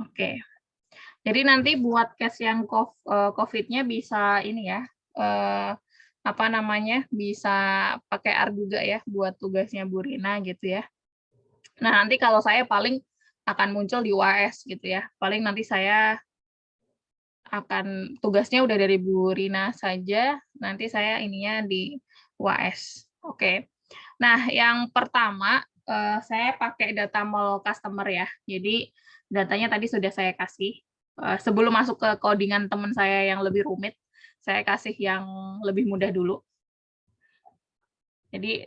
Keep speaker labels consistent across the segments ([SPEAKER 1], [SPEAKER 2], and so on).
[SPEAKER 1] Oke. Jadi nanti buat case yang COVID-nya bisa ini ya, eee, apa namanya, bisa pakai R juga ya buat tugasnya Bu Rina gitu ya. Nah, nanti kalau saya paling akan muncul di UAS gitu ya. Paling nanti saya akan tugasnya udah dari Bu Rina saja, nanti saya ininya di UAS. Oke. Nah, yang pertama, saya pakai data mall customer ya. Jadi datanya tadi sudah saya kasih, sebelum masuk ke codingan teman saya yang lebih rumit, saya kasih yang lebih mudah dulu. Jadi,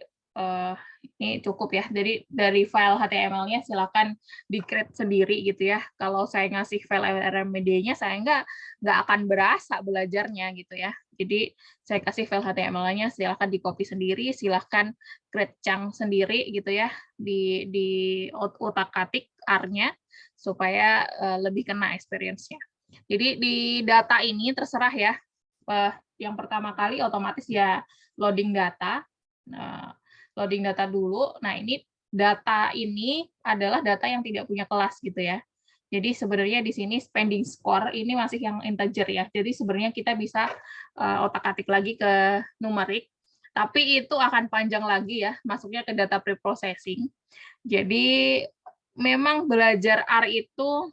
[SPEAKER 1] ini cukup ya. Jadi dari file HTML-nya silakan di-create sendiri gitu ya. Kalau saya ngasih file RMD-nya, saya nggak akan berasa belajarnya gitu ya. Jadi saya kasih file HTML-nya, silakan di-copy sendiri, silakan create chunk sendiri gitu ya, di utak-atik R-nya supaya, lebih kena experience-nya. Jadi di data ini terserah ya, yang pertama kali otomatis ya loading data. Nah, loading data dulu. Nah, ini data ini adalah data yang tidak punya kelas gitu ya. Jadi sebenarnya di sini spending score ini masih yang integer ya. Jadi sebenarnya kita bisa otak-atik lagi ke numerik, tapi itu akan panjang lagi ya masuknya ke data preprocessing. Jadi memang belajar R itu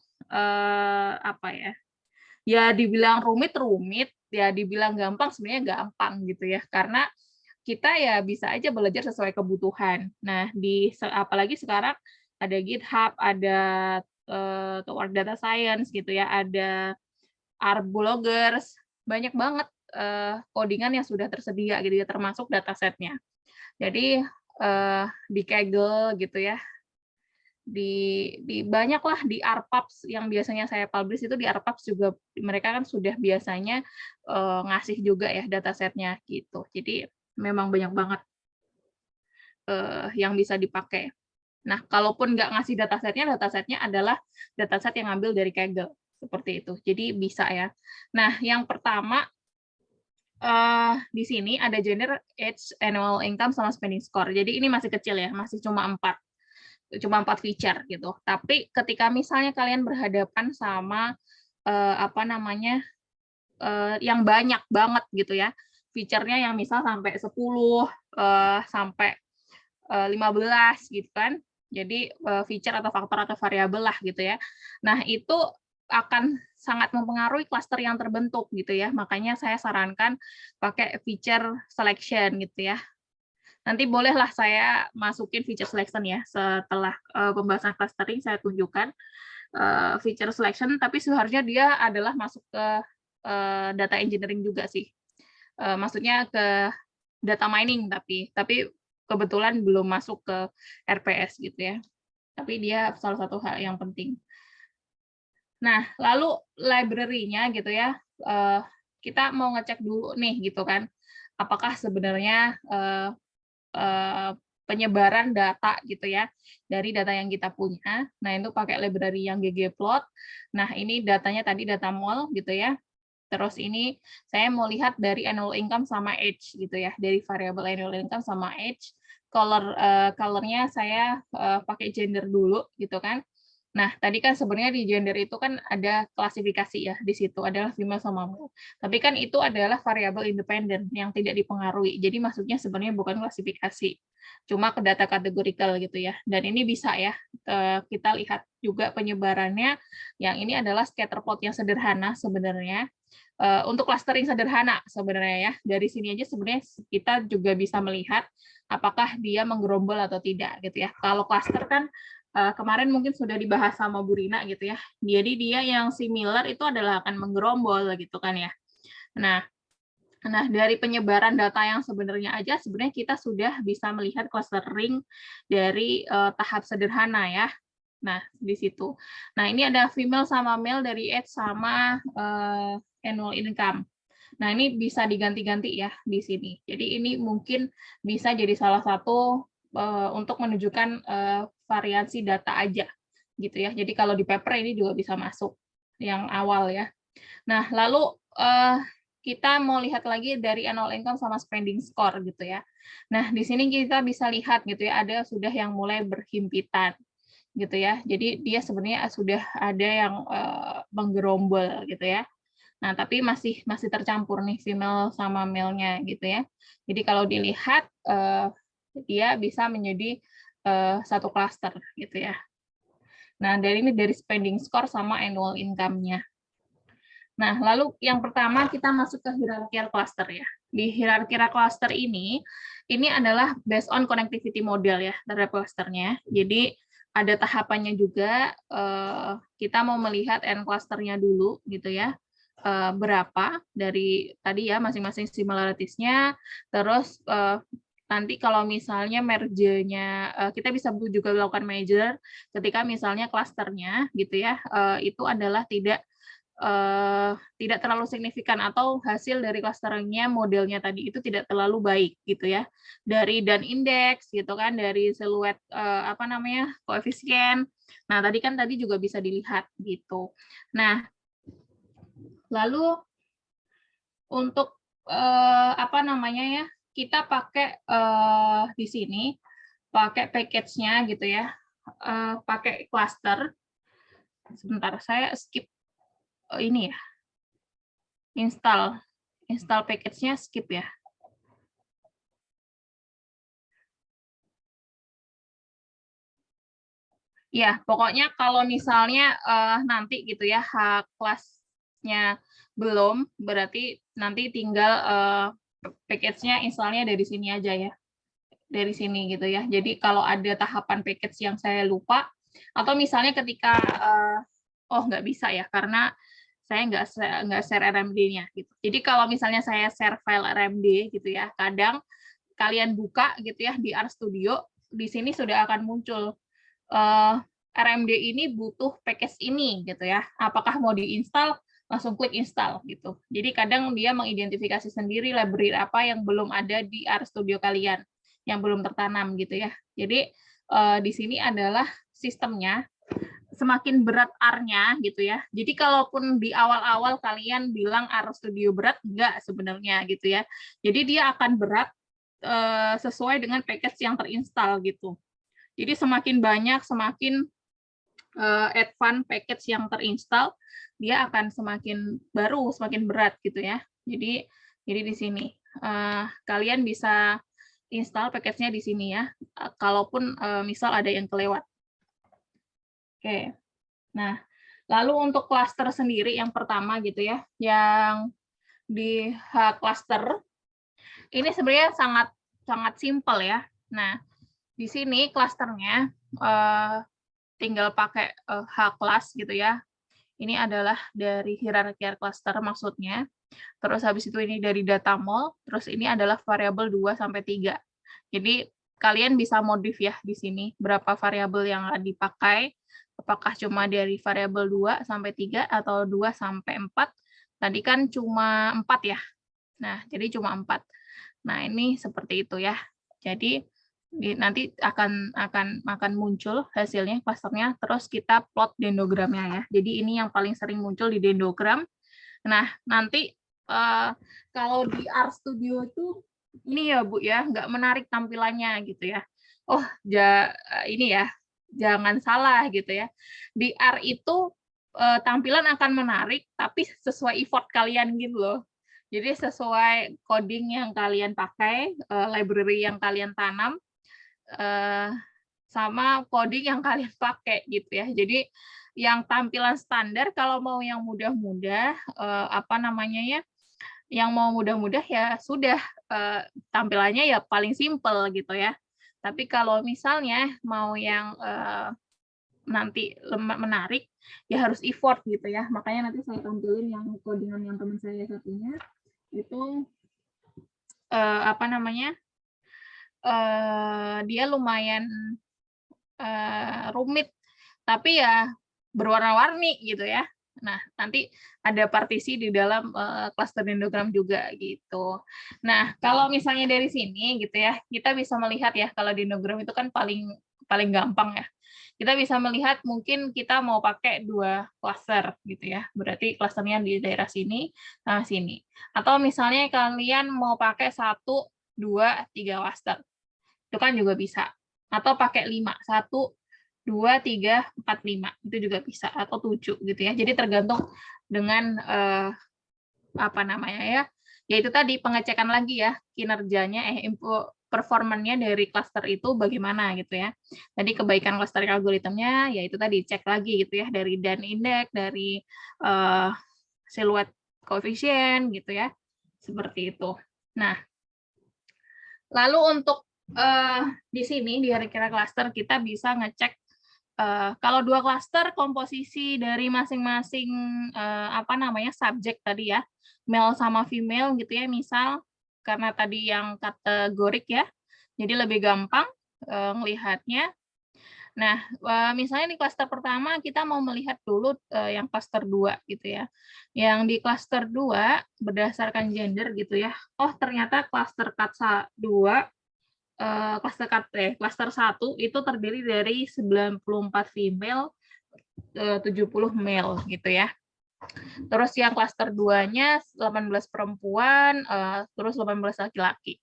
[SPEAKER 1] apa ya? Ya dibilang rumit, ya dibilang gampang sebenarnya gampang gitu ya. Karena kita ya bisa aja belajar sesuai kebutuhan. Nah, apalagi sekarang ada GitHub, ada Toward Data Science gitu ya, ada R-bloggers, banyak banget codingan yang sudah tersedia gitu ya, termasuk datasetnya. Jadi di Kaggle gitu ya, di banyaklah di RPubs yang biasanya saya publish itu di RPubs juga mereka kan sudah biasanya ngasih juga ya datasetnya gitu. Jadi memang banyak banget yang bisa dipakai. Nah, kalaupun nggak ngasih datasetnya adalah dataset yang ngambil dari Kaggle, seperti itu. Jadi bisa ya. Nah, yang pertama, di sini ada gender, age, annual income, sama spending score. Jadi ini masih kecil ya, masih cuma 4 feature gitu. Tapi ketika misalnya kalian berhadapan sama, apa namanya, yang banyak banget gitu ya, feature-nya yang misal sampai 10, sampai 15 gitu kan. Jadi, feature atau faktor atau variabel lah gitu ya. Nah, itu akan sangat mempengaruhi klaster yang terbentuk gitu ya. Makanya saya sarankan pakai feature selection gitu ya. Nanti bolehlah saya masukin feature selection ya setelah, pembahasan clustering saya tunjukkan, feature selection, tapi seharusnya dia adalah masuk ke, data engineering juga sih. Maksudnya ke data mining tapi kebetulan belum masuk ke RPS gitu ya. Tapi dia salah satu hal yang penting. Nah, lalu library-nya gitu ya, kita mau ngecek dulu nih gitu kan, apakah sebenarnya, eee, penyebaran data gitu ya, dari data yang kita punya. Nah, itu pakai library yang ggplot. Nah, ini datanya tadi data mol gitu ya. Terus ini saya mau lihat dari annual income sama age gitu ya, dari variabel annual income sama age, color-nya saya, pakai gender dulu gitu kan. Nah, tadi kan sebenarnya di gender itu kan ada klasifikasi ya, di situ adalah female sama male. Tapi kan itu adalah variabel independen yang tidak dipengaruhi. Jadi maksudnya sebenarnya bukan klasifikasi, cuma ke data kategorikal gitu ya. Dan ini bisa ya, kita lihat juga penyebarannya, yang ini adalah scatter plot yang sederhana sebenarnya, untuk clustering sederhana sebenarnya ya. Dari sini aja sebenarnya kita juga bisa melihat apakah dia menggerombol atau tidak gitu ya. Kalau cluster kan kemarin mungkin sudah dibahas sama Bu Rina gitu ya. Jadi dia yang similar itu adalah akan menggerombol gitu kan ya. Nah, nah dari penyebaran data yang sebenarnya aja sebenarnya kita sudah bisa melihat clustering dari tahap sederhana ya. Nah, di situ. Nah, ini ada female sama male dari age sama annual income. Nah, ini bisa diganti-ganti ya di sini. Jadi ini mungkin bisa jadi salah satu untuk menunjukkan variasi data aja gitu ya. Jadi kalau di paper ini juga bisa masuk yang awal ya. Nah, lalu kita mau lihat lagi dari annual income sama spending score gitu ya. Nah, di sini kita bisa lihat gitu ya, ada sudah yang mulai berhimpitan. gitu ya. Jadi dia sebenarnya sudah ada yang menggerombol gitu ya. Nah, tapi masih tercampur nih female sama male-nya gitu ya. Jadi kalau dilihat dia bisa menjadi satu klaster gitu ya. Nah, dari spending score sama annual income-nya. Nah, lalu yang pertama kita masuk ke hierarchical cluster ya. Di hierarchical cluster ini adalah based on connectivity model ya terhadap clusternya. Jadi ada tahapannya juga, kita mau melihat end clusternya dulu gitu ya, berapa dari tadi ya masing-masing similarities-nya, terus nanti kalau misalnya merge-nya, kita bisa juga melakukan merger ketika misalnya klasternya gitu ya, itu adalah tidak terlalu signifikan atau hasil dari clusteringnya modelnya tadi itu tidak terlalu baik gitu ya, dari dan indeks gitu kan, dari siluet apa namanya koefisien. Nah tadi juga bisa dilihat gitu. Nah lalu untuk apa namanya ya, kita pakai di sini pakai package-nya gitu ya, pakai cluster. Sebentar saya skip ini ya, install package-nya skip ya. Ya, pokoknya kalau misalnya nanti gitu ya kelasnya belum, berarti nanti tinggal package-nya installnya dari sini aja ya, dari sini gitu ya. Jadi kalau ada tahapan package yang saya lupa, atau misalnya ketika oh nggak bisa ya karena saya nggak share RMD-nya gitu. Jadi kalau misalnya saya share file RMD gitu ya, kadang kalian buka gitu ya di RStudio, di sini sudah akan muncul RMD ini butuh package ini gitu ya. Apakah mau diinstal, langsung klik install gitu. Jadi kadang dia mengidentifikasi sendiri library apa yang belum ada di RStudio kalian, yang belum tertanam gitu ya. Jadi di sini adalah sistemnya, semakin berat R-nya gitu ya. Jadi kalaupun di awal-awal kalian bilang RStudio berat, enggak sebenarnya gitu ya. Jadi dia akan berat sesuai dengan package yang terinstall gitu. Jadi semakin banyak, semakin advance package yang terinstall, dia akan semakin baru, semakin berat gitu ya. Jadi di sini kalian bisa install package-nya di sini ya. Kalaupun misal ada yang kelewat. Oke. Nah, lalu untuk cluster sendiri yang pertama gitu ya, yang di H cluster ini sebenarnya sangat simpel ya. Nah, di sini klasternya tinggal pakai H-class gitu ya. Ini adalah dari hierarchical cluster maksudnya. Terus habis itu ini dari data mol, terus ini adalah variabel 2 sampai 3. Jadi kalian bisa modif ya di sini berapa variabel yang akan dipakai. Apakah cuma dari variabel 2 sampai 3 atau 2 sampai 4. Tadi kan cuma 4 ya. Nah, jadi cuma 4. Nah, ini seperti itu ya. Jadi nanti akan muncul hasilnya klasternya, terus kita plot dendrogramnya ya. Jadi ini yang paling sering muncul di dendrogram. Nah, nanti kalau di RStudio itu ini ya Bu ya, nggak menarik tampilannya gitu ya. Oh, ini ya, jangan salah gitu ya. Di R itu tampilan akan menarik, tapi sesuai effort kalian gitu loh. Jadi sesuai coding yang kalian pakai, library yang kalian tanam, sama coding yang kalian pakai gitu ya. Jadi yang tampilan standar kalau mau yang mudah-mudah, apa namanya ya, yang mau mudah-mudah ya sudah tampilannya ya paling simple gitu ya. Tapi kalau misalnya mau yang nanti menarik, ya harus effort gitu ya. Makanya nanti saya tampilin yang codingan yang teman saya satunya itu apa namanya, dia lumayan rumit, tapi ya berwarna-warni gitu ya. Nah, nanti ada partisi di dalam cluster dendrogram juga gitu. Nah, kalau misalnya dari sini gitu ya, kita bisa melihat ya kalau dendrogram itu kan paling gampang ya. Kita bisa melihat mungkin kita mau pakai 2 cluster gitu ya. Berarti clusternya di daerah sini sama sini. Atau misalnya kalian mau pakai 1, 2, 3 cluster. Itu kan juga bisa. Atau pakai 5, 1, 2, 3, 4, 5. Itu juga bisa, atau 7 gitu ya. Jadi tergantung dengan apa namanya ya. Ya itu tadi pengecekan lagi ya kinerjanya performanya dari cluster itu bagaimana gitu ya. Tadi kebaikan clustering algoritmnya ya itu tadi cek lagi gitu ya dari Dan index, dari silhouette coefficient gitu ya. Seperti itu. Nah, lalu untuk di sini di kira cluster kita bisa ngecek kalau 2 cluster komposisi dari masing-masing apa namanya subjek tadi ya, male sama female gitu ya, misal karena tadi yang kategorik ya, jadi lebih gampang ngelihatnya. Nah, misalnya di klaster pertama kita mau melihat dulu yang klaster 2 gitu ya. Yang di klaster 2 berdasarkan gender gitu ya. Oh, ternyata klaster kat 2 klaster 1 itu terdiri dari 94 female, 70 male gitu ya. Terus yang klaster 2-nya 18 perempuan, terus 18 laki-laki.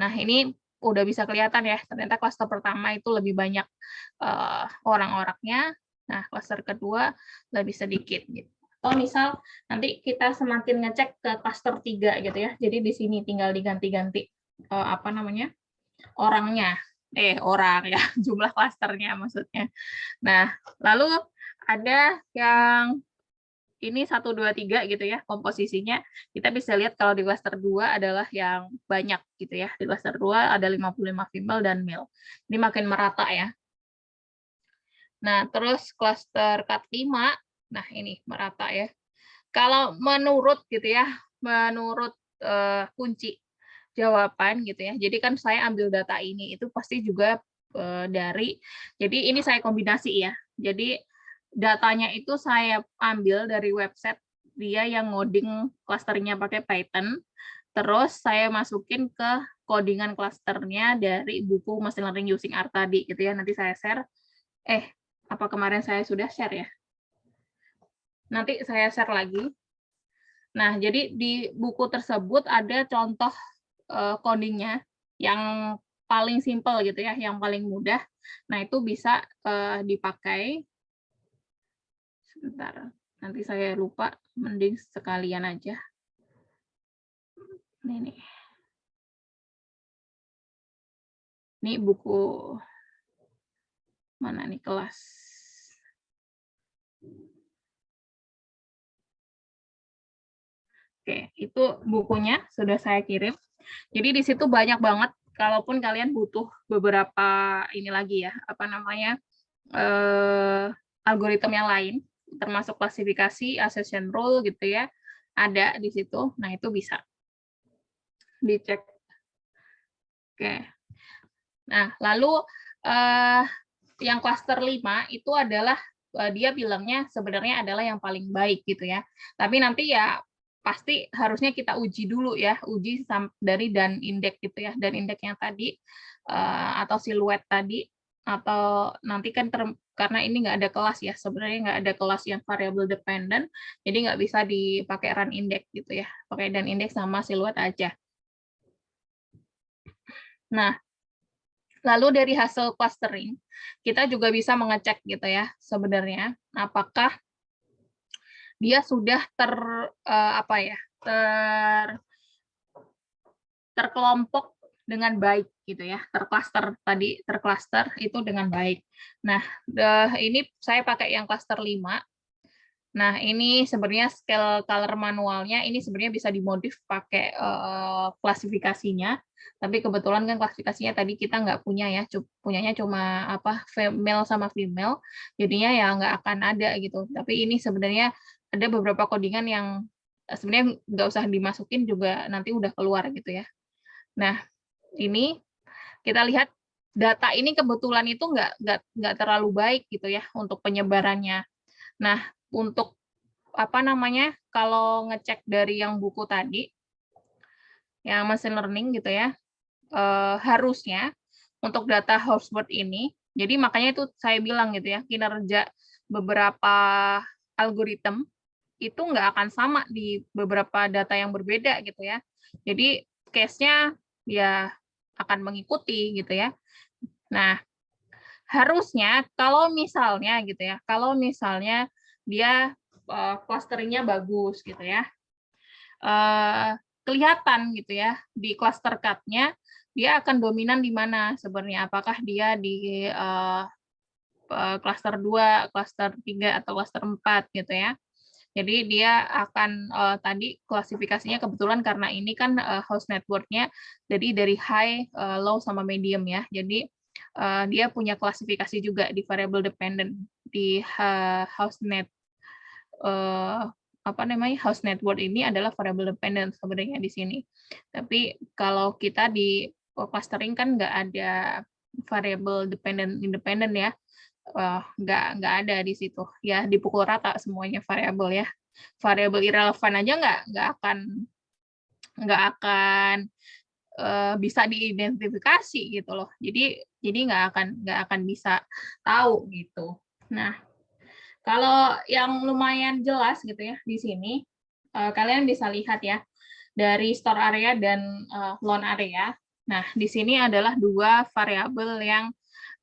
[SPEAKER 1] Nah, ini udah bisa kelihatan ya, ternyata klaster pertama itu lebih banyak orang-orangnya, nah klaster kedua lebih sedikit gitu. Atau misal nanti kita semakin ngecek ke klaster 3 gitu ya, jadi di sini tinggal diganti-ganti apa namanya orangnya, orang ya, jumlah klasternya maksudnya. Nah, lalu ada yang ini 1, 2, 3 gitu ya, komposisinya. Kita bisa lihat kalau di klaster 2 adalah yang banyak gitu ya. Di klaster 2 ada 55 female dan male. Ini makin merata ya. Nah, terus klaster kat 5, nah ini merata ya. Kalau menurut gitu ya, menurut kunci jawaban gitu ya. Jadi kan saya ambil data ini itu pasti juga dari, jadi ini saya kombinasi ya. Jadi datanya itu saya ambil dari website dia yang ngoding klasternya pakai Python, terus saya masukin ke codingan klasternya dari buku Machine Learning Using R tadi gitu ya. Nanti saya share. Apa kemarin saya sudah share ya? Nanti saya share lagi. Nah, jadi di buku tersebut ada contoh codingnya yang paling simple gitu ya, yang paling mudah. Nah, itu bisa dipakai. Sebentar, nanti saya lupa, mending sekalian aja. Ini nih. Ini buku mana nih kelas. Oke, itu bukunya sudah saya kirim. Jadi di situ banyak banget, kalaupun kalian butuh beberapa ini lagi ya, apa namanya, algoritma yang lain, termasuk klasifikasi, assertion rule gitu ya, ada di situ. Nah, itu bisa dicek. Oke. Nah, lalu yang klaster 5 itu adalah dia bilangnya sebenarnya adalah yang paling baik gitu ya. Tapi nanti ya pasti harusnya kita uji dulu ya, uji dari Dan indeks gitu ya, Dan indeksnya tadi atau siluet tadi, atau nanti kan karena ini nggak ada kelas ya, sebenarnya nggak ada kelas yang variable dependent, jadi nggak bisa dipakai run index gitu ya, pakai Dan indeks sama siluet aja. Nah, lalu dari hasil clustering, kita juga bisa mengecek gitu ya, sebenarnya apakah dia sudah terkelompok dengan baik gitu ya, tercluster itu dengan baik. Nah, ini saya pakai yang cluster 5. Nah, ini sebenarnya scale color manualnya ini sebenarnya bisa dimodif pakai klasifikasinya. Tapi kebetulan kan klasifikasinya tadi kita nggak punya ya, punyanya cuma apa male sama female, jadinya ya nggak akan ada gitu. Tapi ini sebenarnya ada beberapa codingan yang sebenarnya nggak usah dimasukin juga nanti udah keluar gitu ya. Nah, ini kita lihat data ini kebetulan itu nggak terlalu baik gitu ya untuk penyebarannya. Nah, untuk apa namanya, kalau ngecek dari yang buku tadi, yang machine learning gitu ya, harusnya untuk data houseword ini, jadi makanya itu saya bilang gitu ya, kinerja beberapa algoritma itu nggak akan sama di beberapa data yang berbeda gitu ya. Jadi case-nya ya akan mengikuti gitu ya. Nah, Harusnya kalau misalnya gitu ya, kalau misalnya dia clusteringnya bagus gitu ya, kelihatan gitu ya di cluster cut-nya dia akan dominan di mana sebenarnya, apakah dia di cluster 2, cluster 3 atau cluster 4 gitu ya. Jadi dia akan tadi klasifikasinya kebetulan karena ini kan host network-nya jadi dari high, low sama medium ya. Jadi dia punya klasifikasi juga di variable dependent di host net apa namanya, host network ini adalah variable dependent sebenarnya di sini. Tapi kalau kita di clustering kan nggak ada variable dependent independent ya. Nggak ada di situ. Ya dipukul rata semuanya variabel ya. Variabel irrelevan aja nggak akan bisa diidentifikasi gitu loh. Jadi nggak akan bisa tahu gitu. Nah, kalau yang lumayan jelas gitu ya di sini, kalian bisa lihat ya dari store area dan loan area. Nah, di sini adalah dua variabel yang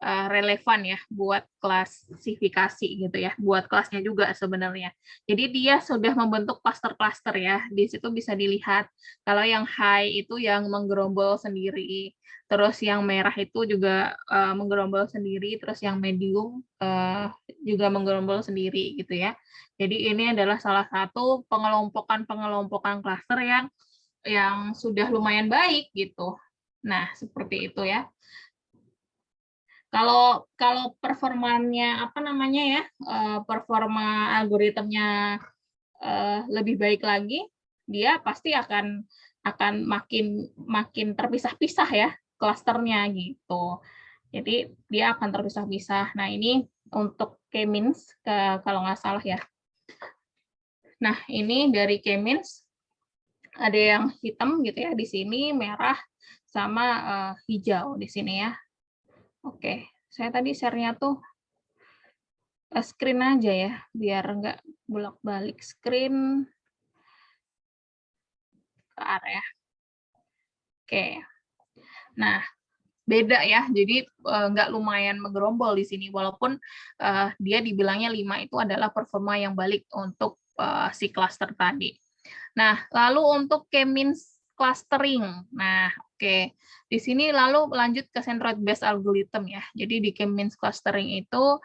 [SPEAKER 1] relevan ya buat klasifikasi gitu ya, buat kelasnya juga sebenarnya. Jadi dia sudah membentuk cluster-cluster ya. Di situ bisa dilihat kalau yang high itu yang menggerombol sendiri, terus yang merah itu juga menggerombol sendiri, terus yang medium juga menggerombol sendiri gitu ya. Jadi ini adalah salah satu pengelompokan cluster yang sudah lumayan baik gitu. Nah, seperti itu ya. Kalau kalau performanya apa namanya ya, performa algoritmnya lebih baik lagi, dia pasti akan makin makin terpisah-pisah ya klasternya gitu. Jadi dia akan terpisah-pisah. Nah, ini untuk K-means kalau nggak salah ya. Nah, ini dari K-means ada yang hitam gitu ya di sini, merah sama hijau di sini ya. Oke, saya tadi share-nya tuh screen aja ya, biar nggak bolak-balik screen ke area. Oke, nah beda ya, jadi nggak lumayan menggerombol di sini, walaupun dia dibilangnya 5 itu adalah performa yang balik untuk si cluster tadi. Nah, lalu untuk K-means clustering. Nah, oke. Di sini lalu lanjut ke centroid based algorithm ya. Jadi di K-means clustering itu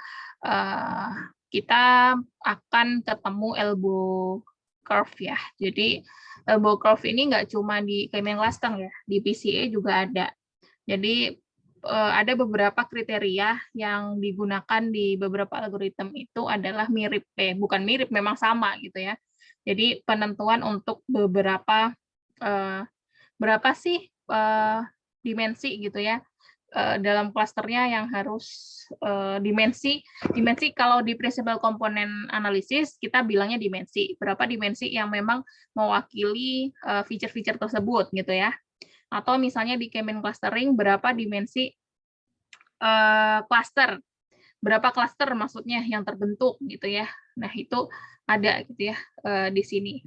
[SPEAKER 1] kita akan ketemu elbow curve ya. Jadi elbow curve ini nggak cuma di K-means clustering ya, di PCA juga ada. Jadi ada beberapa kriteria yang digunakan di beberapa algoritma itu adalah mirip, bukan mirip, memang sama gitu ya. Jadi penentuan untuk beberapa berapa sih dimensi gitu ya dalam klasternya yang harus dimensi kalau di principal component analysis kita bilangnya dimensi, berapa dimensi yang memang mewakili feature-feature tersebut gitu ya. Atau misalnya di K-means clustering berapa dimensi cluster, berapa cluster maksudnya yang terbentuk gitu ya. Nah, itu ada gitu ya di sini.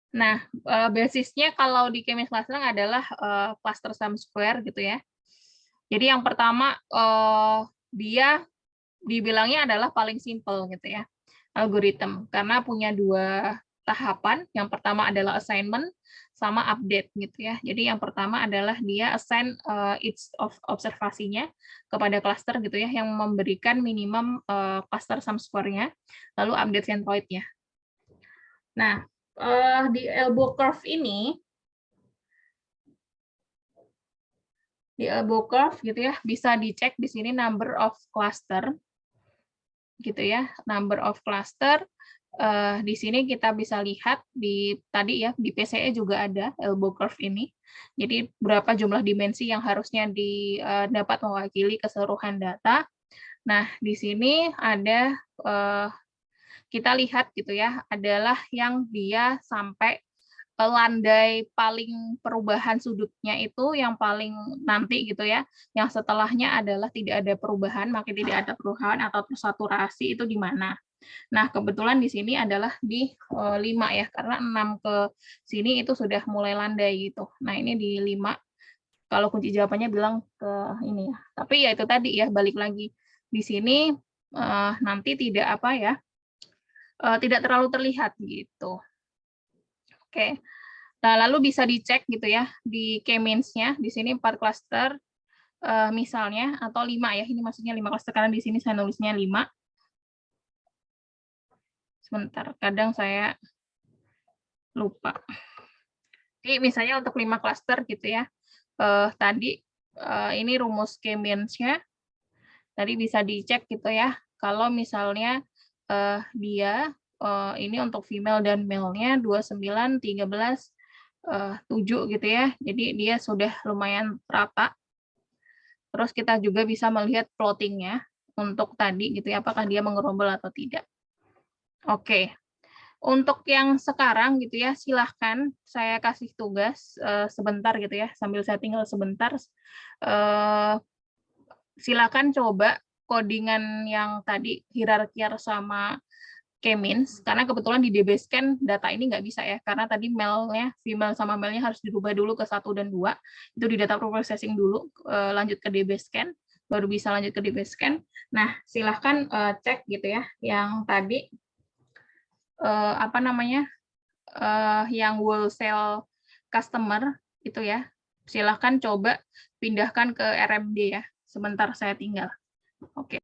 [SPEAKER 1] Nah, basisnya kalau di K-means clustering adalah cluster sum square gitu ya. Jadi yang pertama dia dibilangnya adalah paling simple gitu ya, algoritma, karena punya dua tahapan. Yang pertama adalah assignment sama update gitu ya. Jadi yang pertama adalah dia assign each of observasinya kepada cluster gitu ya, yang memberikan minimum cluster sum square-nya, lalu update centroid-nya. Nah, di elbow curve ini, gitu ya, bisa dicek di sini number of cluster gitu ya, number of cluster. Di sini kita bisa lihat di tadi ya di PCE juga ada elbow curve ini. Jadi berapa jumlah dimensi yang harusnya dapat mewakili keseluruhan data. Nah, di sini ada kita lihat gitu ya, adalah yang dia sampai landai paling perubahan sudutnya itu yang paling nanti gitu ya, yang setelahnya adalah tidak ada perubahan, makin tidak ada perubahan atau tersaturasi itu di mana. Nah, kebetulan di sini adalah di 5 ya, karena 6 ke sini itu sudah mulai landai gitu. Nah, ini di 5. kalau kunci jawabannya bilang ke ini ya. Tapi ya itu tadi ya, balik lagi. Di sini nanti tidak apa ya, tidak terlalu terlihat gitu. Oke. Nah, lalu bisa dicek gitu ya di K-means-nya. Di sini 4 klaster misalnya, atau 5 ya. Ini maksudnya 5 klaster karena di sini saya nulisnya 5. Sebentar, kadang saya lupa. Jadi misalnya untuk 5 klaster gitu ya. Tadi ini rumus K-means-nya. Tadi bisa dicek gitu ya. Kalau misalnya dia ini untuk female dan male-nya 29, 13, 7 gitu ya. Jadi dia sudah lumayan rata. Terus kita juga bisa melihat plotting-nya untuk tadi gitu ya, apakah dia mengerombol atau tidak. Oke. Untuk yang sekarang gitu ya, silahkan saya kasih tugas sebentar gitu ya, sambil saya tinggal sebentar. Silakan coba codingan yang tadi hierarkiar sama K-means, karena kebetulan di DBScan data ini nggak bisa ya, karena tadi male-nya, female sama male-nya harus dirubah dulu ke 1 dan 2, itu di data processing dulu, lanjut ke DBScan, baru bisa lanjut ke DBScan. Nah, silahkan cek gitu ya, yang tadi, apa namanya, yang wholesale customer itu ya, silahkan coba pindahkan ke RMD ya, sebentar saya tinggal. Oke.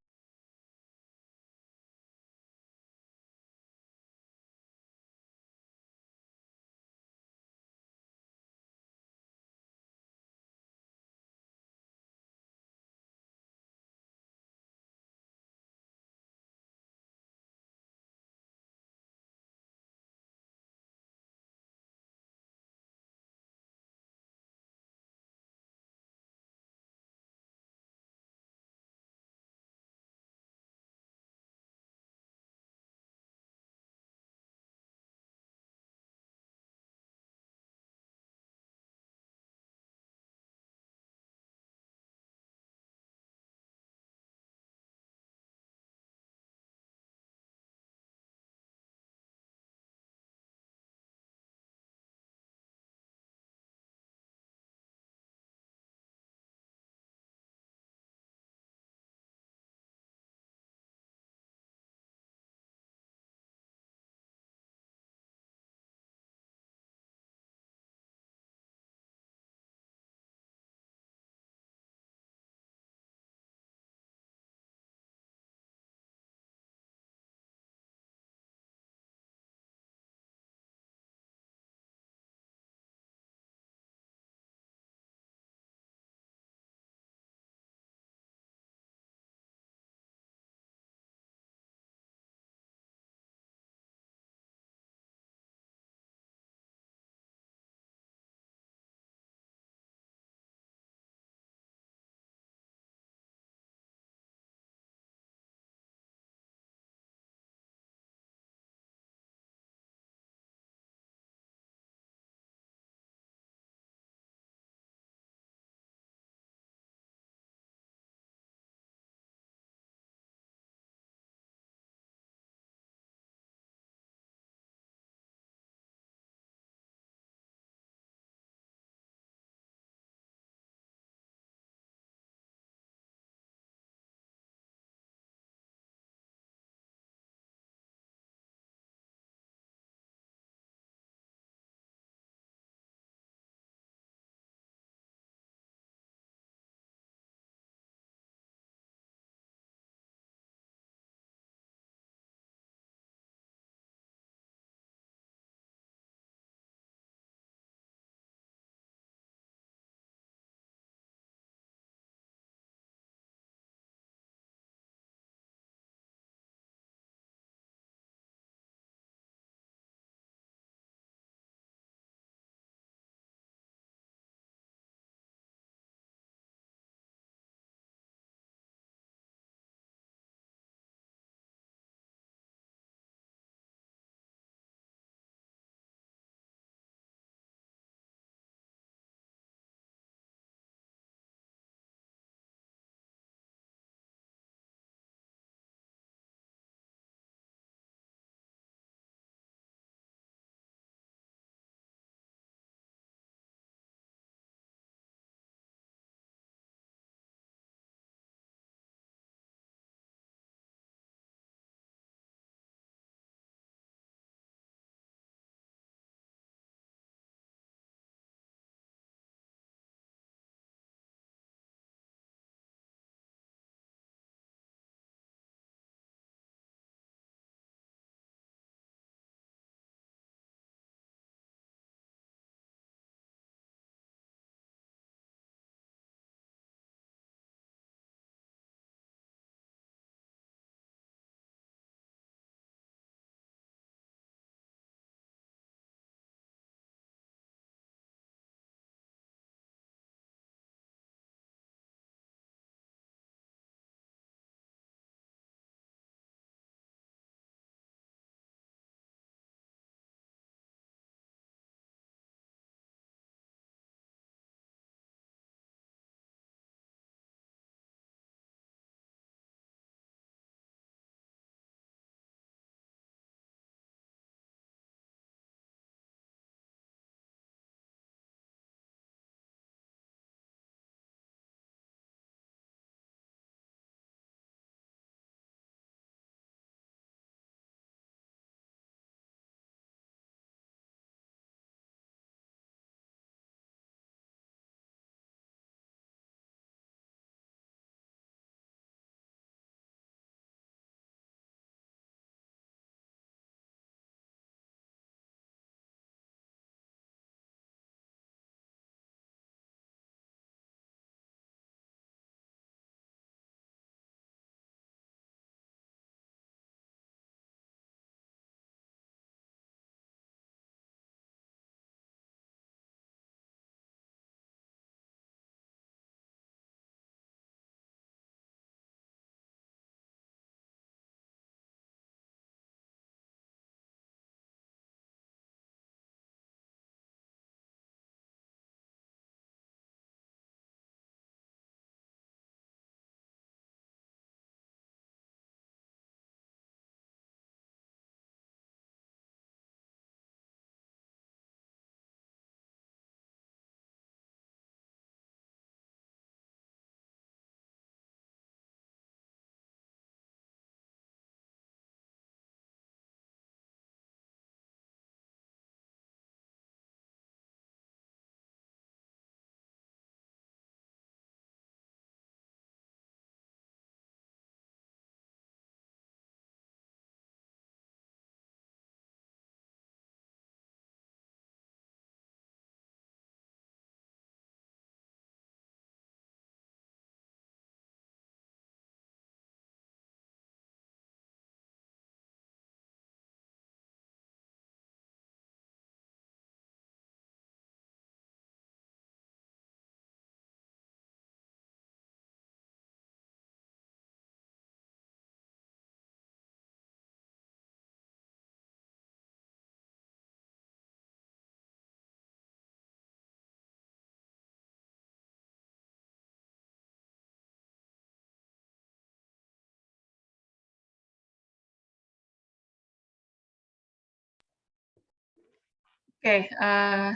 [SPEAKER 1] Oke,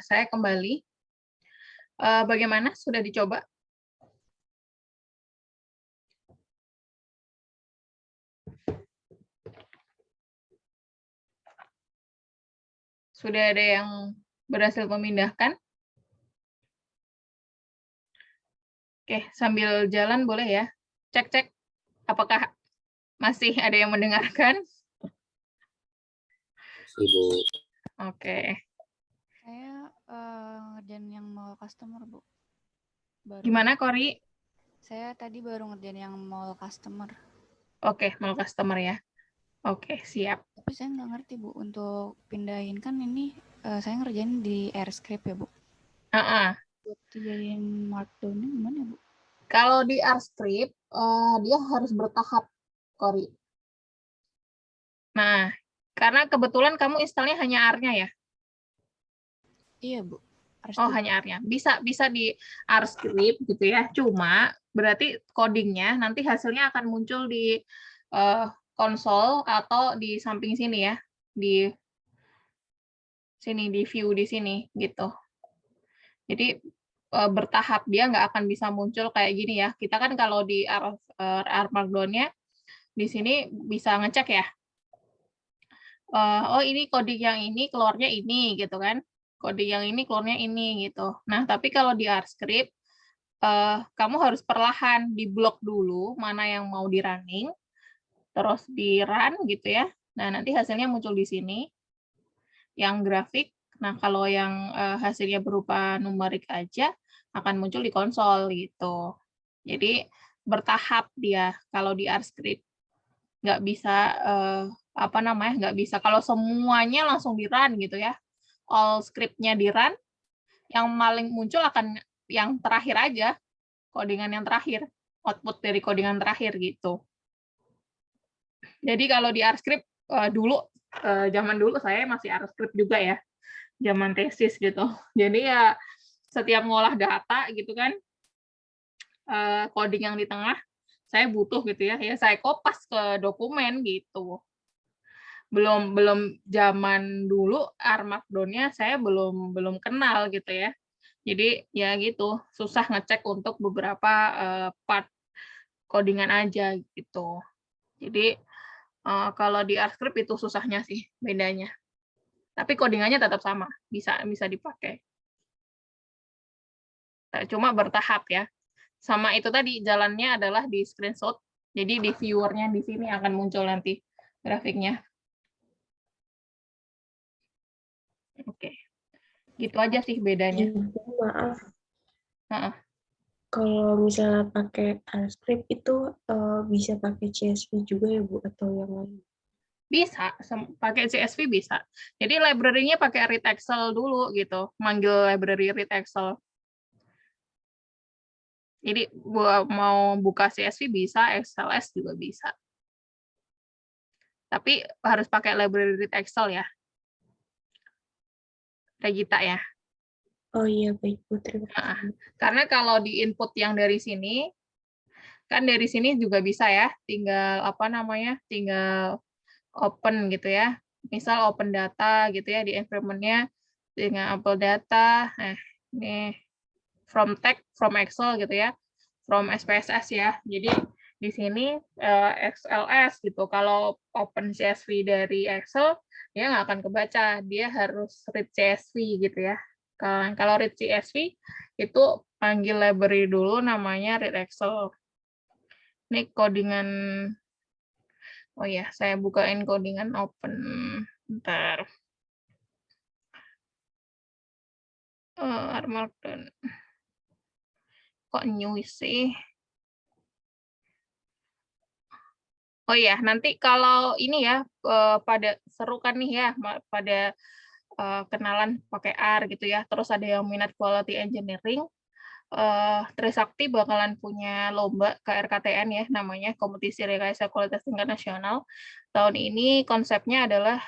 [SPEAKER 1] saya kembali. Bagaimana? Sudah dicoba? Sudah ada yang berhasil memindahkan? Oke, sambil jalan boleh ya? Cek-cek, apakah masih ada yang mendengarkan?
[SPEAKER 2] Ibu.
[SPEAKER 1] Oke.
[SPEAKER 3] Saya ngerjain yang mall customer, Bu.
[SPEAKER 1] Gimana, Kori?
[SPEAKER 3] Saya tadi baru ngerjain yang mall customer.
[SPEAKER 1] Oke, mall customer ya. Oke, siap.
[SPEAKER 3] Tapi saya nggak ngerti, Bu. Untuk pindahin kan ini saya ngerjain di AirScript ya, Bu. Buat dijadiin markdown-nya gimana, Bu?
[SPEAKER 1] Kalau di AirScript, dia harus bertahap, Kori. Nah, karena kebetulan kamu installnya hanya R-nya ya?
[SPEAKER 3] Iya, Bu.
[SPEAKER 1] Oh, hanya R-nya. Bisa di AirScript gitu ya. Cuma berarti codingnya nanti hasilnya akan muncul di konsol atau di samping sini ya. Di sini, di view di sini gitu. Jadi bertahap, dia nggak akan bisa muncul kayak gini ya. Kita kan kalau di R Markdown-nya di sini bisa ngecek ya. Oh ini coding yang ini keluarnya ini gitu kan. Coding yang ini keluarnya ini gitu. Nah, tapi kalau di AirScript kamu harus perlahan di-blok dulu mana yang mau di-running, terus di-run gitu ya. Nah, nanti hasilnya muncul di sini, yang grafik. Nah, kalau yang hasilnya berupa numerik aja, akan muncul di konsol gitu. Jadi, bertahap dia kalau di AirScript. Nggak bisa, nggak bisa kalau semuanya langsung di-run gitu ya. All script-nya di-run, yang paling muncul akan yang terakhir aja, codingan yang terakhir, output dari codingan terakhir gitu. Jadi kalau di AirScript dulu, zaman dulu saya masih AirScript juga ya, zaman tesis gitu. Jadi ya setiap ngolah data gitu kan, coding yang di tengah, saya butuh gitu ya, saya kopas ke dokumen gitu. Belum zaman dulu R Markdown-nya saya belum kenal gitu ya. Jadi ya gitu, susah ngecek untuk beberapa part codingan aja gitu. Jadi kalau di AirScript itu susahnya sih bedanya. Tapi codingannya tetap sama, bisa dipakai. Cuma bertahap ya. Sama itu tadi jalannya adalah di screenshot. Jadi di viewer-nya di sini akan muncul nanti grafiknya. Oke. Gitu aja sih bedanya.
[SPEAKER 4] Maaf.
[SPEAKER 1] Kalau
[SPEAKER 4] misalnya pakai AirScript itu bisa pakai CSV juga ya, Bu, atau yang lain?
[SPEAKER 1] Bisa, pakai CSV bisa. Jadi library-nya pakai read Excel dulu gitu, manggil library read Excel. Jadi mau buka CSV bisa, XLS juga bisa. Tapi harus pakai library read Excel ya. Regita ya.
[SPEAKER 4] Oh iya, baik Bu, terima kasih.
[SPEAKER 1] Karena kalau di input yang dari sini, kan dari sini juga bisa ya, tinggal tinggal open gitu ya. Misal open data gitu ya, di environment-nya dengan Apple data. Ini from text, from Excel gitu ya, from SPSS ya. Jadi di sini XLS gitu. Kalau open CSV dari Excel, dia nggak akan kebaca. Dia harus read CSV gitu ya. Kalau read CSV, itu panggil library dulu namanya read Excel. Ini codingan, oh ya, saya bukain codingan open. Bentar. Markdown. Kok new sih? Oh iya, nanti kalau ini ya, pada seru kan nih ya, pada kenalan pakai R gitu ya, terus ada yang minat quality engineering, Trisakti bakalan punya lomba KRKTN ya, namanya Kompetisi Rekayasa Kualitas Tingkat Nasional. Tahun ini konsepnya adalah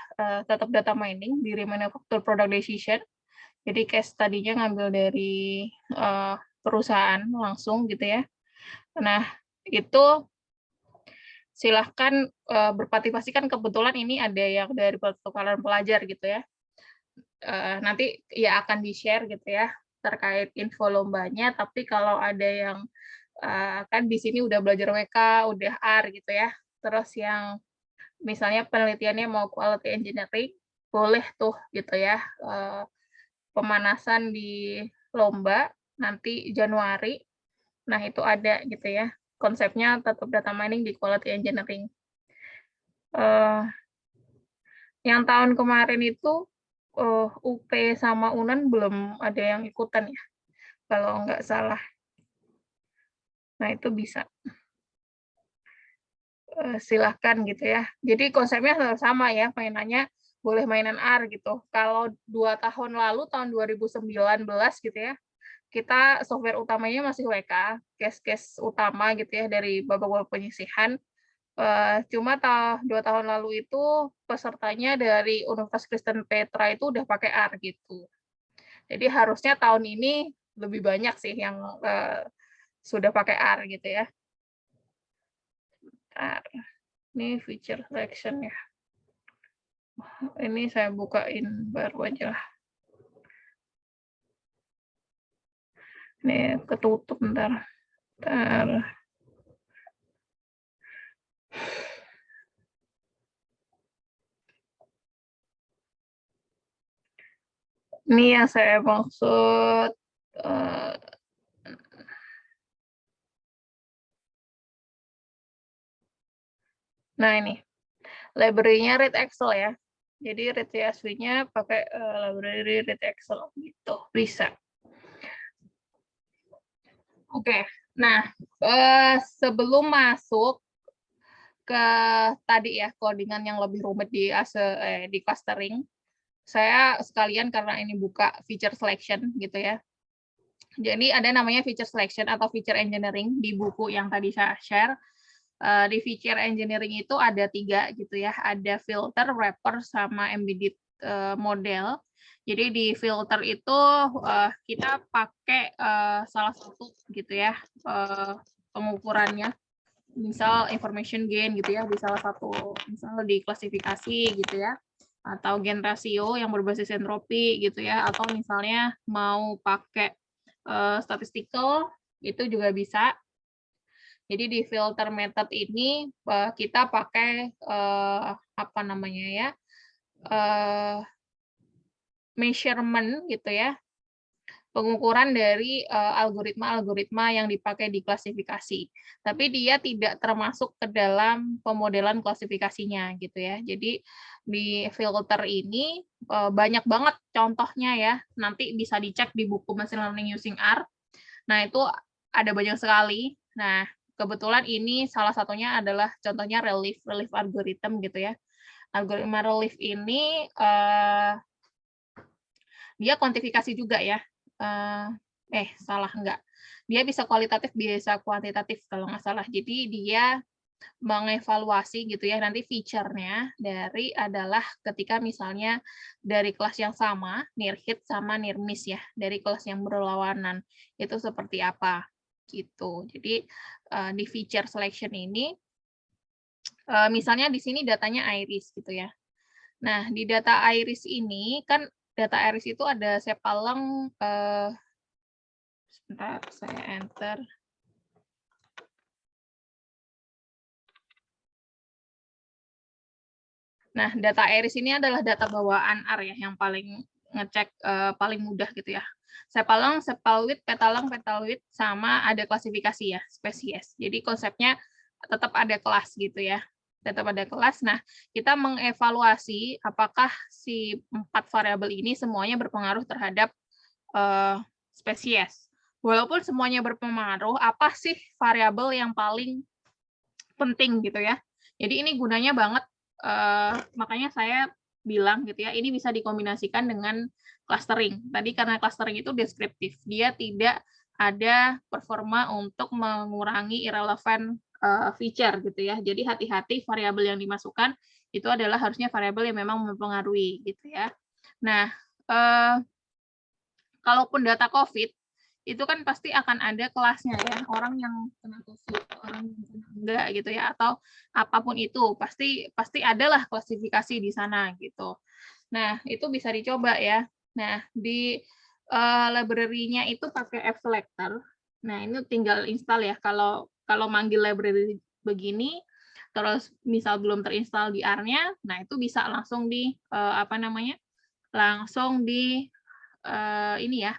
[SPEAKER 1] tetap data mining di Remanufacture Product Decision. Jadi case tadinya ngambil dari perusahaan langsung gitu ya. Nah, itu silahkan berpartisipasi, kan kebetulan ini ada yang dari pertukaran pelajar gitu ya. nanti ya akan di-share gitu ya terkait info lombanya, tapi kalau ada yang kan di sini udah belajar WK, udah R gitu ya, terus yang misalnya penelitiannya mau quality engineering, boleh tuh gitu ya, pemanasan di lomba nanti Januari. Nah, itu ada gitu ya, konsepnya tetap data mining di quality engineering. Yang tahun kemarin itu UP sama UNAN belum ada yang ikutan ya, kalau nggak salah. Nah, itu bisa. Silahkan gitu ya. Jadi konsepnya sama ya, mainannya boleh mainan R gitu. Kalau 2 tahun lalu, tahun 2019 gitu ya, kita software utamanya masih WK, case-case utama gitu ya dari babak-babak penyisihan. Cuma 2 tahun lalu itu pesertanya dari Universitas Kristen Petra itu udah pakai R gitu. Jadi harusnya tahun ini lebih banyak sih yang sudah pakai R gitu ya. Bentar. Ini feature selection ya. Ini saya bukain baru aja lah. Ini ketutup bentar. Bentar. Ini yang saya maksud. Nah ini, library-nya read Excel ya. Jadi read CSV-nya pakai library read Excel gitu, bisa. Oke, nah sebelum masuk ke tadi ya codingan yang lebih rumit di clustering, saya sekalian karena ini buka feature selection gitu ya. Jadi ada namanya feature selection atau feature engineering di buku yang tadi saya share. Di feature engineering itu ada 3 gitu ya, ada filter, wrapper, sama embedded model. Jadi di filter itu kita pakai salah satu gitu ya pengukurannya, misal information gain gitu ya, di salah satu, misal di klasifikasi gitu ya, atau gain ratio yang berbasis entropi gitu ya, atau misalnya mau pakai statistical itu juga bisa. Jadi di filter method ini kita pakai apa namanya ya, measurement gitu ya, pengukuran dari algoritma-algoritma yang dipakai di klasifikasi. Tapi dia tidak termasuk ke dalam pemodelan klasifikasinya gitu ya. Jadi di filter ini banyak banget contohnya ya. Nanti bisa dicek di buku Machine Learning Using R. Nah, itu ada banyak sekali. Nah, kebetulan ini salah satunya adalah contohnya relief algorithm gitu ya. Algoritma relief ini dia kuantifikasi juga ya. Salah enggak. Dia bisa kualitatif, bisa kuantitatif kalau nggak salah. Jadi dia mengevaluasi gitu ya nanti feature-nya dari adalah ketika misalnya dari kelas yang sama, near hit sama near miss ya, dari kelas yang berlawanan itu seperti apa gitu. Jadi di feature selection ini misalnya di sini datanya iris gitu ya. Nah, di data iris ini kan data iris itu ada Sepaleng sebentar saya enter. Nah, data iris ini adalah data bawaan R ya, yang paling ngecek paling mudah gitu ya. Sepaleng, sepalwit, petaluit, sama ada klasifikasi ya, spesies. Jadi konsepnya tetap ada kelas gitu ya. Tetap ada kelas. Nah, kita mengevaluasi apakah si 4 variabel ini semuanya berpengaruh terhadap spesies. Walaupun semuanya berpengaruh, apa sih variabel yang paling penting gitu ya. Jadi ini gunanya banget, makanya saya bilang gitu ya, ini bisa dikombinasikan dengan clustering. Tadi karena clustering itu deskriptif, dia tidak ada performa untuk mengurangi irrelevant feature gitu ya. Jadi hati-hati variabel yang dimasukkan itu adalah harusnya variabel yang memang mempengaruhi gitu ya. Nah, kalaupun data COVID, itu kan pasti akan ada kelasnya ya, orang yang kena COVID, orang yang kena enggak gitu ya, atau apapun itu, pasti adalah klasifikasi di sana gitu. Nah, itu bisa dicoba ya. Nah, di library-nya itu pakai app selector. Nah, ini tinggal install ya. Kalau manggil library begini, terus misal belum terinstall di R-nya, nah itu bisa langsung di apa namanya? Langsung di ini ya,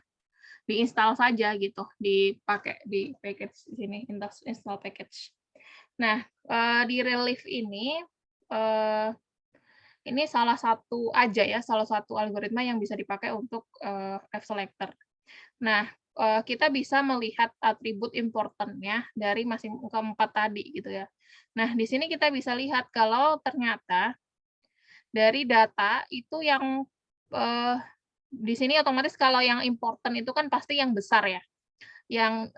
[SPEAKER 1] diinstal saja gitu, dipakai di package di sini, install package. Nah, di Relief ini salah satu aja ya, salah satu algoritma yang bisa dipakai untuk app selector. Nah, kita bisa melihat atribut important-nya dari masing keempat tadi gitu ya. Nah, di sini kita bisa lihat kalau ternyata dari data itu yang di sini otomatis kalau yang important itu kan pasti yang besar ya, yang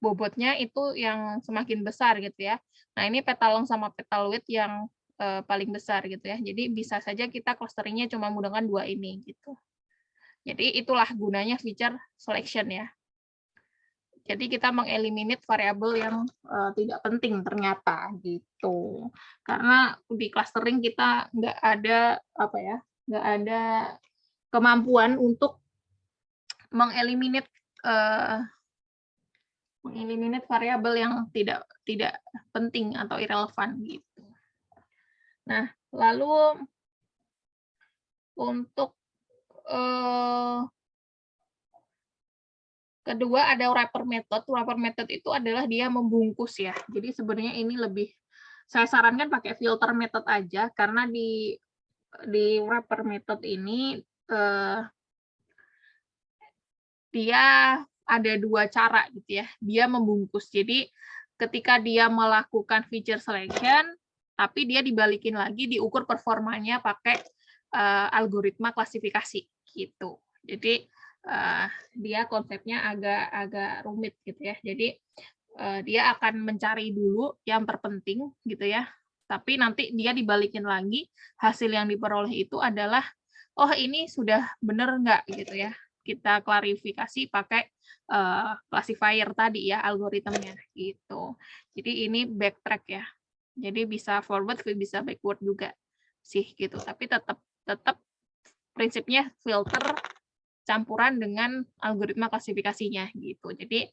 [SPEAKER 1] bobotnya itu yang semakin besar gitu ya. Nah, ini petalong sama petal width yang paling besar gitu ya. Jadi bisa saja kita clusteringnya cuma menggunakan 2 ini gitu. Jadi itulah gunanya feature selection ya. Jadi kita mengeliminate variabel yang tidak penting ternyata gitu. Karena di clustering kita nggak ada apa ya, nggak ada kemampuan untuk mengeliminate variabel yang tidak penting atau irrelevan gitu. Nah, lalu untuk kedua ada wrapper method. Wrapper method itu adalah dia membungkus ya. Jadi sebenarnya ini lebih saya sarankan pakai filter method aja karena di wrapper method ini dia ada 2 cara gitu ya. Dia membungkus. Jadi ketika dia melakukan feature selection, tapi dia dibalikin lagi diukur performanya pakai algoritma klasifikasi gitu. Jadi dia konsepnya agak rumit gitu ya. Jadi dia akan mencari dulu yang terpenting gitu ya. Tapi nanti dia dibalikin lagi hasil yang diperoleh itu adalah oh ini sudah benar nggak gitu ya. Kita klarifikasi pakai classifier tadi ya algoritmnya gitu. Jadi ini backtrack ya. Jadi bisa forward bisa backward juga sih gitu. Tapi tetap prinsipnya filter campuran dengan algoritma klasifikasinya gitu. Jadi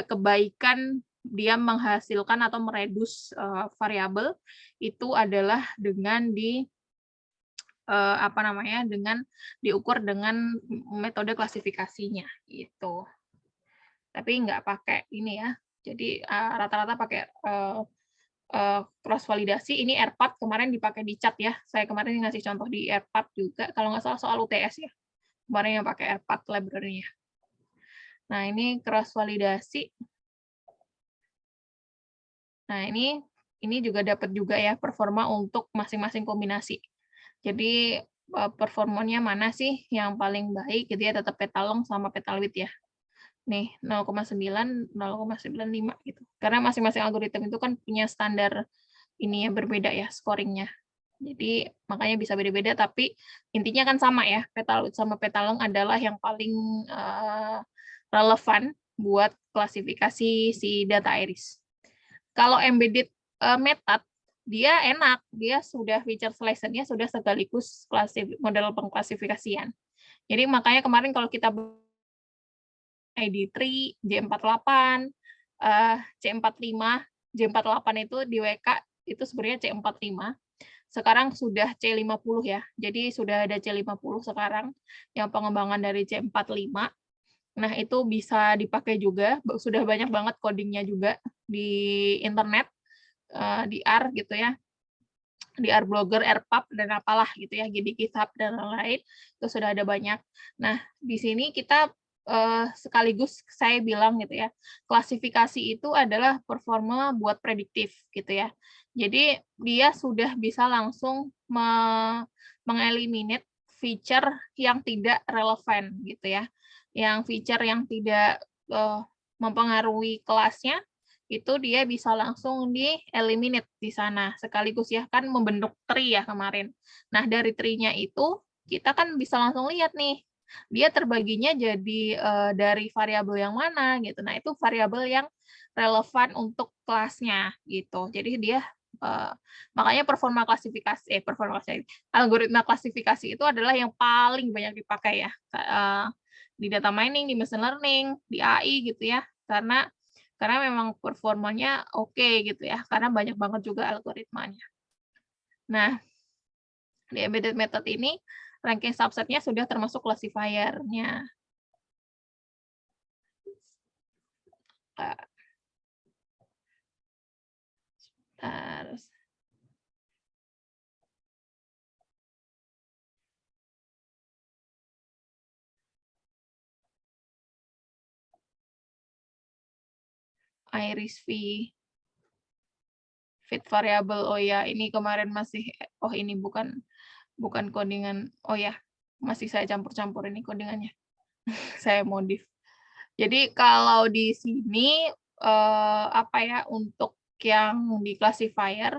[SPEAKER 1] kebaikan dia menghasilkan atau meredus variabel itu adalah dengan dengan diukur dengan metode klasifikasinya gitu. Tapi nggak pakai ini ya. Jadi rata-rata pakai cross validasi. Ini AirPad kemarin dipakai di chat ya. Saya kemarin ngasih contoh di AirPad juga. Kalau nggak salah soal UTS ya. Kemarin yang pakai AirPad library-nya. Nah, ini cross validasi. Nah, ini juga dapat juga ya performa untuk masing-masing kombinasi. Jadi performanya mana sih yang paling baik gitu ya, tetap petalong sama petal width ya. Nih 0,9, 0,95 gitu. Karena masing-masing algoritma itu kan punya standar ini ya berbeda ya scoringnya. Jadi makanya bisa beda-beda tapi intinya kan sama ya. Petal width sama petalong adalah yang paling relevan buat klasifikasi si data iris. Kalau embedded method dia enak, dia sudah feature selection-nya sudah sekaligus model pengklasifikasian. Jadi makanya kemarin kalau kita ID3, J48, C45, J48 itu di WK itu sebenarnya C45. Sekarang sudah C50 ya. Jadi sudah ada C50 sekarang yang pengembangan dari C45. Nah, itu bisa dipakai juga. Sudah banyak banget codingnya juga di internet, di R gitu ya. Di R Blogger, RPub, dan apalah gitu ya, di GitHub dan lain-lain. Itu sudah ada banyak. Nah, di sini kita sekaligus saya bilang gitu ya, klasifikasi itu adalah performa buat prediktif gitu ya. Jadi dia sudah bisa langsung mengeliminate feature yang tidak relevan gitu ya. Yang feature yang tidak mempengaruhi kelasnya itu dia bisa langsung di-eliminate di sana sekaligus ya, kan membentuk tree ya kemarin. Nah, dari tree-nya itu kita kan bisa langsung lihat nih dia terbaginya jadi dari variabel yang mana gitu. Nah, itu variabel yang relevan untuk kelasnya gitu. Jadi dia Makanya algoritma klasifikasi itu adalah yang paling banyak dipakai ya di data mining, di machine learning, di AI gitu ya, karena memang performanya oke gitu ya, karena banyak banget juga algoritmanya. Nah, di embedded method ini ranking subsetnya sudah termasuk classifier-nya. Terus iris v fit variable. Oh ya, ini kemarin masih ini bukan codingan. Oh ya, masih saya campur-campur ini codingannya. Saya modif. Jadi kalau di sini untuk yang di classifier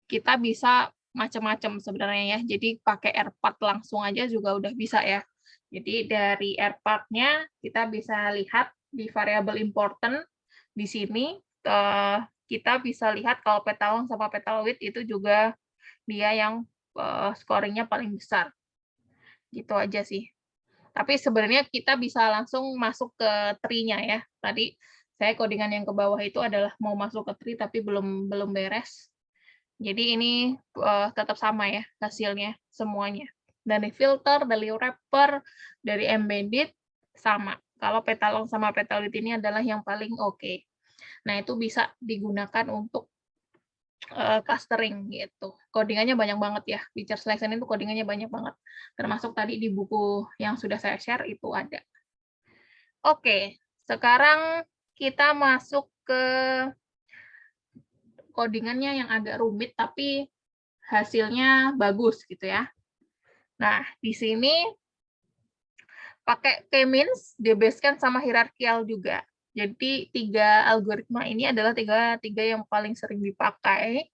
[SPEAKER 1] kita bisa macam-macam sebenarnya ya. Jadi pakai AirPath langsung aja juga udah bisa ya. Jadi dari AirPath-nya kita bisa lihat di variable important di sini kita bisa lihat kalau petal long sama petal width itu juga dia yang scoringnya paling besar. Gitu aja sih. Tapi sebenarnya kita bisa langsung masuk ke tree-nya ya. Tadi saya codingan yang ke bawah itu adalah mau masuk ke tree tapi belum beres. Jadi ini tetap sama ya hasilnya semuanya. Dari filter, dari wrapper, dari embedded sama. Kalau petalong sama petalit ini adalah yang paling oke. Nah, itu bisa digunakan untuk clustering gitu. Codingannya banyak banget ya. Feature selection itu codingannya banyak banget. Termasuk tadi di buku yang sudah saya share itu ada. Oke, sekarang kita masuk ke codingannya yang agak rumit tapi hasilnya bagus gitu ya. Nah, di sini pakai k-means, dibased-kan sama hierarkial juga. Jadi 3 algoritma ini adalah tiga yang paling sering dipakai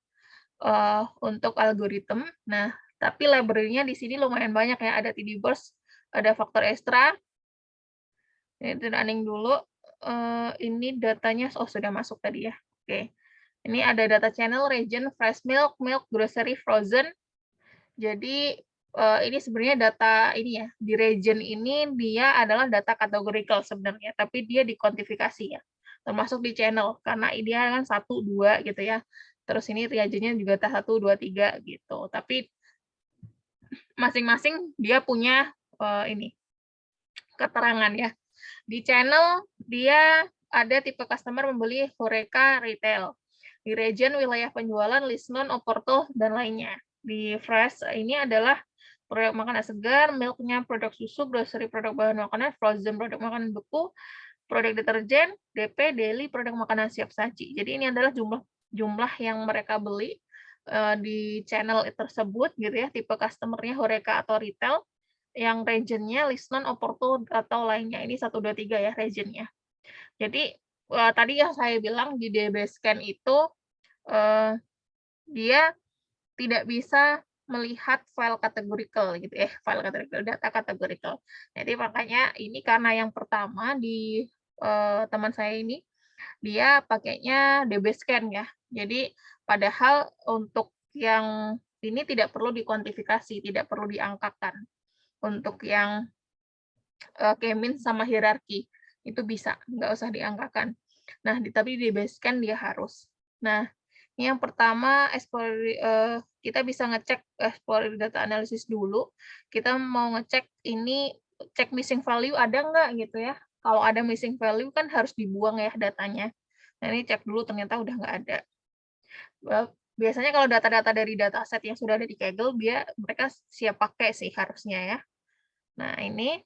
[SPEAKER 1] untuk algoritma. Nah, tapi library-nya di sini lumayan banyak ya. Ada TDBurst, ada faktor extra. Itu running dulu. Ini datanya sudah masuk tadi ya. Oke. Ini ada data channel, region, fresh milk, grocery, frozen. Jadi ini sebenarnya data ini ya, di region ini dia adalah data categorical sebenarnya, tapi dia dikuantifikasi ya, termasuk di channel, karena dia kan 1, 2 gitu ya. Terus ini regionnya juga 1, 2, 3 gitu. Tapi masing-masing dia punya ini keterangan ya. Di channel dia ada tipe customer membeli Horeca retail. Di region wilayah penjualan, list non, Oporto, dan lainnya. Di fresh ini adalah produk makanan segar, milknya produk susu, grocery produk bahan makanan, frozen produk makanan beku, produk deterjen, DP, daily produk makanan siap saji. Jadi ini adalah jumlah yang mereka beli di channel tersebut gitu ya, tipe customer-nya Horeca atau retail, yang region-nya list non, Oporto, atau lainnya. Ini 1, 2, 3 ya region-nya. Jadi tadi yang saya bilang di DBScan itu dia tidak bisa melihat file categorical gitu ya, file categorical, data categorical. Jadi makanya ini karena yang pertama di teman saya ini dia pakainya DBScan ya. Jadi padahal untuk yang ini tidak perlu dikuantifikasi, tidak perlu diangkakan. Untuk yang k-means sama hierarki itu bisa, nggak usah diangkakan. Nah, tapi di DBScan dia harus. Nah, ini yang pertama kita bisa ngecek exploratory data analysis dulu. Kita mau ngecek ini, cek missing value ada nggak gitu ya. Kalau ada missing value kan harus dibuang ya datanya. Nah, ini cek dulu ternyata udah nggak ada. Biasanya kalau data-data dari dataset yang sudah ada di Kaggle, mereka siap pakai sih harusnya ya. Nah, ini.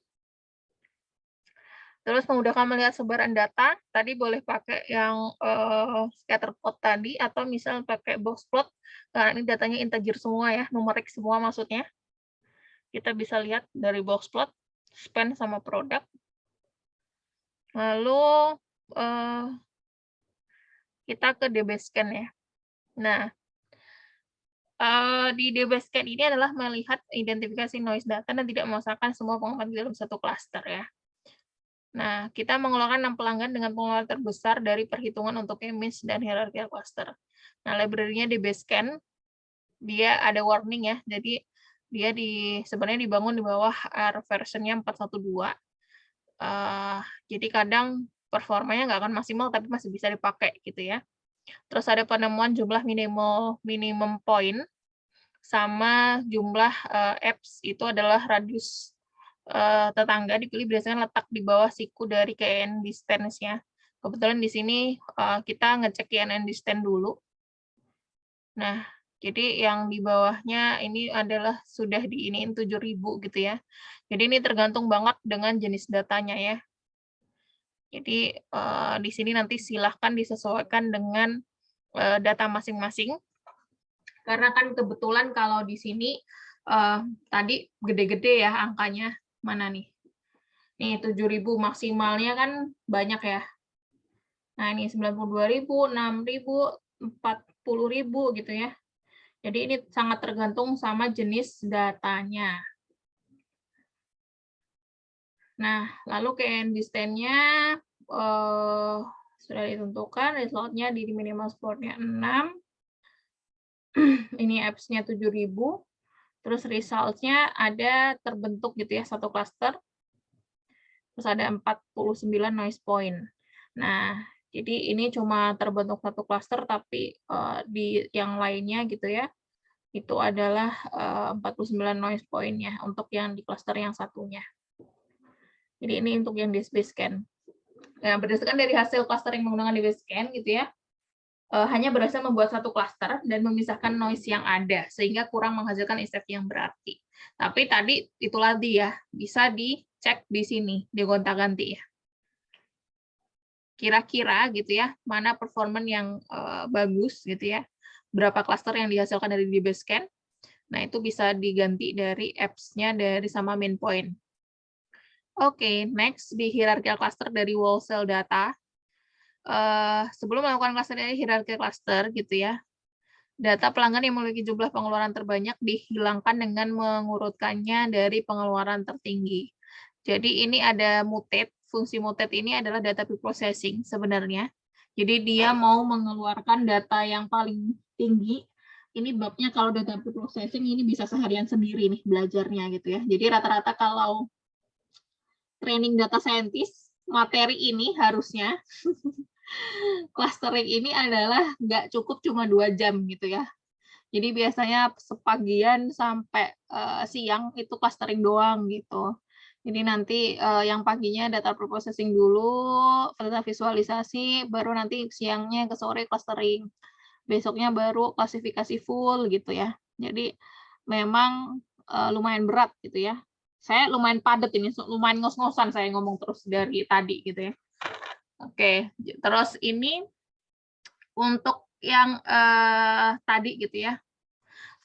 [SPEAKER 1] Terus memudahkan melihat sebaran data, tadi boleh pakai yang scatter plot tadi, atau misal pakai box plot, karena ini datanya integer semua ya, numerik semua maksudnya. Kita bisa lihat dari box plot, spend sama produk. Lalu kita ke DBScan ya. Nah, di DBScan ini adalah melihat identifikasi noise data dan tidak memasangkan semua pengamat di dalam satu klaster ya. Nah, kita mengeluarkan 6 pelanggan dengan pengeluaran terbesar dari perhitungan untuk image dan hierarchical cluster. Nah, library-nya di Basecamp, dia ada warning ya, jadi dia sebenarnya dibangun di bawah R version-nya 4.1.2. Jadi kadang performanya nggak akan maksimal, tapi masih bisa dipakai gitu ya. Terus ada penemuan jumlah minimum point, sama jumlah apps itu adalah radius tetangga dipilih berdasarkan letak di bawah siku dari KN distance-nya. Kebetulan di sini kita ngecek KN distance dulu. Nah, jadi yang di bawahnya ini adalah sudah diiniin 7.000 gitu ya. Jadi ini tergantung banget dengan jenis datanya ya. Jadi di sini nanti silahkan disesuaikan dengan data masing-masing. Karena kan kebetulan kalau di sini tadi gede-gede ya angkanya. Mana nih? Nih 7.000 maksimalnya kan banyak ya. Nah ini 92.000, 6.000, 40.000 gitu ya. Jadi ini sangat tergantung sama jenis datanya. Nah, lalu KN distance-nya sudah ditentukan, result-nya di minimal support-nya 6. Ini apps-nya 7.000. Terus result-nya ada terbentuk gitu ya, satu cluster. Terus ada 49 noise point. Nah, jadi ini cuma terbentuk satu cluster, tapi di yang lainnya gitu ya, itu adalah 49 noise point-nya untuk yang di cluster yang satunya. Jadi ini untuk yang di Basecamp. Nah, berdasarkan dari hasil clustering menggunakan di Basecamp gitu ya, hanya berhasil membuat satu cluster dan memisahkan noise yang ada, sehingga kurang menghasilkan effect yang berarti. Tapi tadi itu tadi ya, bisa dicek di sini, digonta-ganti ya. Kira-kira gitu ya, mana performan yang bagus gitu ya, berapa cluster yang dihasilkan dari di Basecamp. Nah, itu bisa diganti dari apps-nya dari sama main point. Oke, next di hierarchical cluster dari wholesale data. Sebelum melakukan cluster dari hierarchical cluster gitu ya, data pelanggan yang memiliki jumlah pengeluaran terbanyak dihilangkan dengan mengurutkannya dari pengeluaran tertinggi. Jadi ini ada mutate. Fungsi mutate ini adalah data preprocessing sebenarnya. Jadi dia mau mengeluarkan data yang paling tinggi. Ini babnya kalau data preprocessing ini bisa seharian sendiri nih belajarnya gitu ya. Jadi rata-rata kalau training data scientist, materi ini harusnya clustering ini adalah nggak cukup cuma 2 jam gitu ya. Jadi biasanya sepagian sampai siang itu clustering doang gitu. Jadi nanti yang paginya data preprocessing dulu, data visualisasi, baru nanti siangnya ke sore clustering. Besoknya baru klasifikasi full gitu ya. Jadi memang lumayan berat gitu ya. Saya lumayan padat ini, lumayan ngos-ngosan saya ngomong terus dari tadi gitu ya. Oke, terus ini untuk yang tadi gitu ya,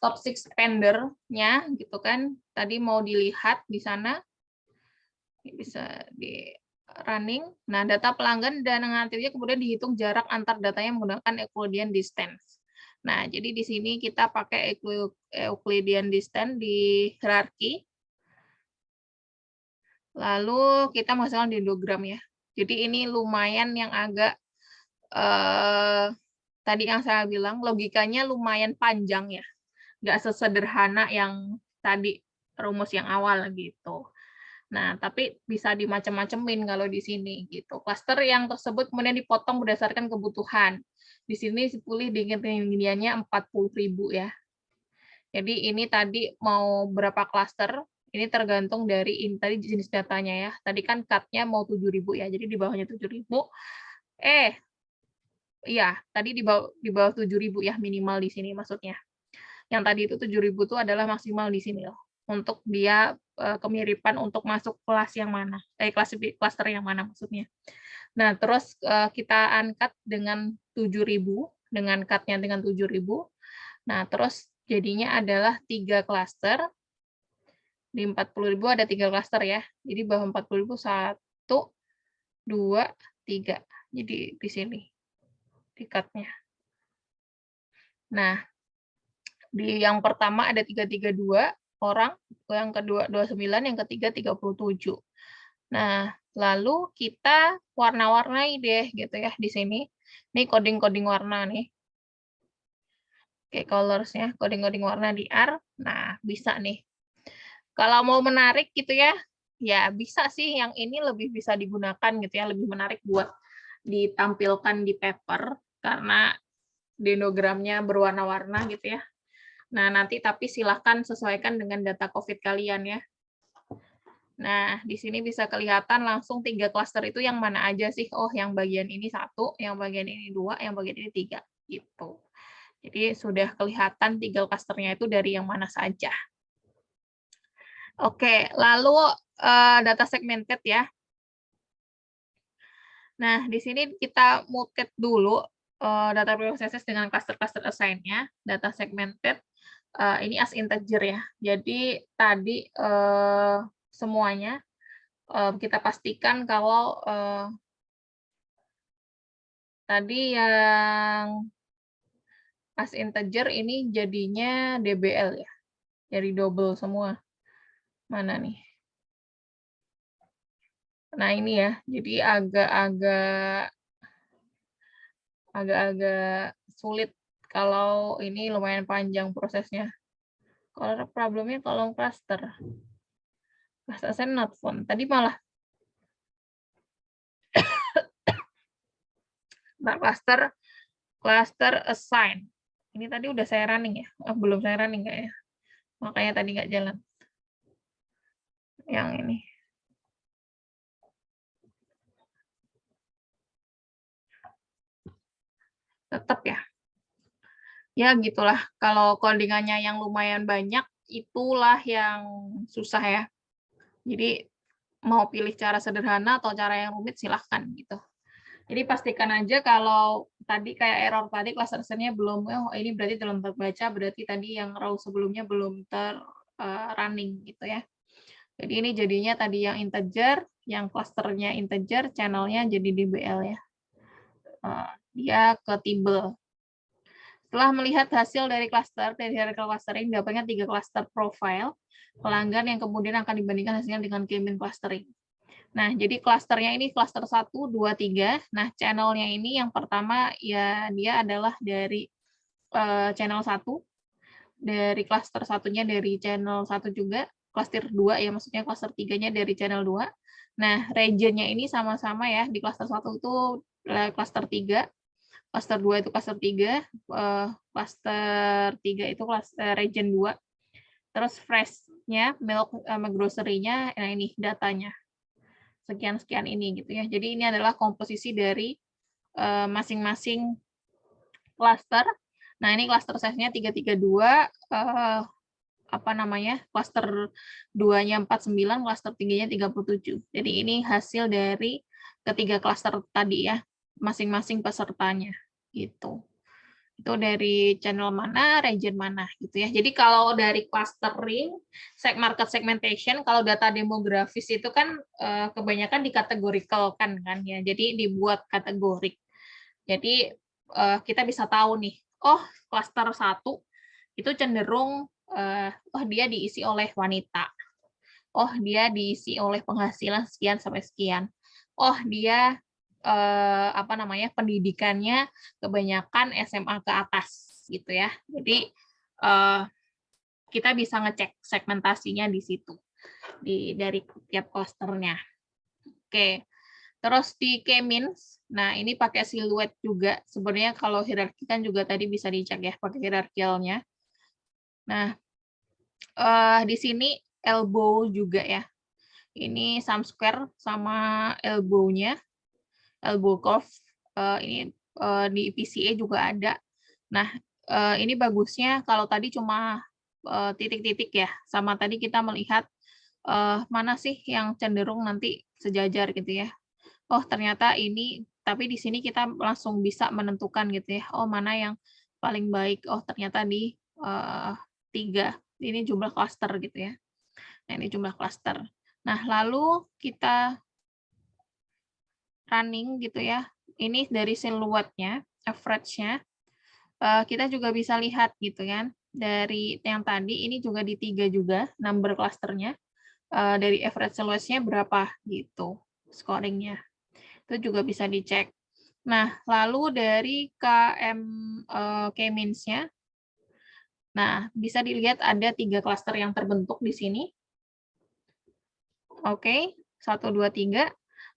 [SPEAKER 1] top 6 vendor-nya gitu kan, tadi mau dilihat di sana, bisa di running. Nah, data pelanggan dan aktifnya kemudian dihitung jarak antar datanya menggunakan Euclidean distance. Nah, jadi di sini kita pakai Euclidean distance di hierarki. Lalu kita menghasilkan dendrogram ya. Jadi ini lumayan yang agak tadi yang saya bilang logikanya lumayan panjang ya. Nggak sesederhana yang tadi rumus yang awal gitu. Nah, tapi bisa dimacem-macemin kalau di sini gitu. Cluster yang tersebut kemudian dipotong berdasarkan kebutuhan. Di sini pulih ketinggiannya 40.000 ya. Jadi ini tadi mau berapa cluster, ini tergantung dari tadi jenis datanya ya. Tadi kan cut-nya mau 7.000 ya, jadi di bawahnya 7.000. Iya, tadi di bawah 7.000 ya minimal di sini maksudnya. Yang tadi itu 7.000 itu adalah maksimal di sini loh. Untuk dia kemiripan untuk masuk kelas yang mana, cluster yang mana maksudnya. Nah, terus kita uncut dengan 7.000, dengan cut-nya dengan 7.000. Nah, terus jadinya adalah 3 cluster. Di 40.000 ada 3 cluster ya. Jadi bawah 40.000 1, 2, 3. Jadi di sini di cut-nya. Nah, di yang pertama ada 332 orang, yang kedua 29, yang ketiga 37. Nah, lalu kita warna-warnai deh gitu ya di sini. Ini coding-coding warna nih. Oke, colors-nya, coding-coding warna di R. Nah, bisa nih. Kalau mau menarik gitu ya, ya bisa sih yang ini lebih bisa digunakan gitu ya, lebih menarik buat ditampilkan di paper karena denogramnya berwarna-warna gitu ya. Nah, nanti tapi silahkan sesuaikan dengan data COVID kalian ya. Nah, di sini bisa kelihatan langsung 3 klaster itu yang mana aja sih. Oh, yang bagian ini 1, yang bagian ini 2, yang bagian ini 3. Gitu. Jadi sudah kelihatan 3 klasternya itu dari yang mana saja. Oke, lalu data segmented ya. Nah, di sini kita muted dulu data processes dengan cluster-cluster assign-nya, data segmented, ini as integer ya. Jadi tadi semuanya kita pastikan kalau tadi yang as integer ini jadinya DBL ya, dari double semua. Mana nih? Nah ini ya, jadi agak-agak sulit kalau ini lumayan panjang prosesnya. Kalau problemnya kolom cluster. Cluster assign not found. Tadi malah cluster assign. Ini tadi udah saya running ya? Oh, belum saya running nggak ya? Makanya tadi nggak jalan. Yang ini. Tetap ya. Ya gitulah. Kalau codingannya yang lumayan banyak, itulah yang susah ya. Jadi mau pilih cara sederhana atau cara yang rumit silahkan gitu. Jadi pastikan aja kalau tadi kayak error tadi cluster assign-nya belum, oh ini berarti belum terbaca, berarti tadi yang row sebelumnya belum running gitu ya. Jadi ini jadinya tadi yang integer, yang clusternya integer, channel-nya jadi DBL ya. Dia ke table. Setelah melihat hasil dari cluster, dari hierarchical clustering, dapatnya 3 cluster profile pelanggan yang kemudian akan dibandingkan hasilnya dengan k-mean clustering. Nah, jadi klasternya ini klaster 1, 2, 3. Nah, channelnya ini yang pertama ya dia adalah dari channel 1. Dari klaster satunya dari channel 1 juga. Klaster 2 ya, maksudnya klaster 3-nya dari channel 2. Nah, region-nya ini sama-sama ya. Di klaster 1 itu klaster 3. Klaster 2 itu klaster 3. Klaster 3 itu klaster region 2. Terus fresh-nya, milk sama grocery-nya, nah ini datanya. Sekian-sekian ini gitu ya. Jadi ini adalah komposisi dari masing-masing cluster. Nah, ini cluster size-nya 332, apa namanya? Cluster 2-nya 49, cluster 3-nya 37. Jadi ini hasil dari ketiga cluster tadi ya, masing-masing pesertanya gitu. Itu dari channel mana, region mana gitu ya. Jadi kalau dari clustering, market segmentation, kalau data demografis itu kan kebanyakan dikategorikalkan kan ya. Jadi dibuat kategorik. Jadi kita bisa tahu nih, oh cluster 1 itu cenderung oh dia diisi oleh wanita. Oh dia diisi oleh penghasilan sekian sampai sekian. Oh dia apa namanya pendidikannya kebanyakan SMA ke atas gitu ya. Jadi kita bisa ngecek segmentasinya di situ dari tiap klasternya. Oke. Terus di K-means, nah ini pakai siluet juga. Sebenarnya kalau hierarki kan juga tadi bisa dicek ya pakai hierarkialnya. Nah di sini elbow juga ya. Ini sum square sama elbow-nya. Elbow curve ini di PCA juga ada. Nah, ini bagusnya kalau tadi cuma titik-titik ya, sama tadi kita melihat mana sih yang cenderung nanti sejajar gitu ya. Oh, ternyata ini, tapi di sini kita langsung bisa menentukan gitu ya. Oh, mana yang paling baik. Oh, ternyata di 3. Ini jumlah klaster gitu ya. Nah, ini jumlah klaster. Nah, lalu kita running gitu ya. Ini dari siluetnya, average-nya. Kita juga bisa lihat gitu kan. Dari yang tadi, ini juga di 3 juga, number clusternya. Dari average siluetnya berapa gitu. scoringnya. Itu juga bisa dicek. Nah, lalu dari K-means-nya, nah, bisa dilihat ada 3 klaster yang terbentuk di sini. Oke, 1, 2, 3.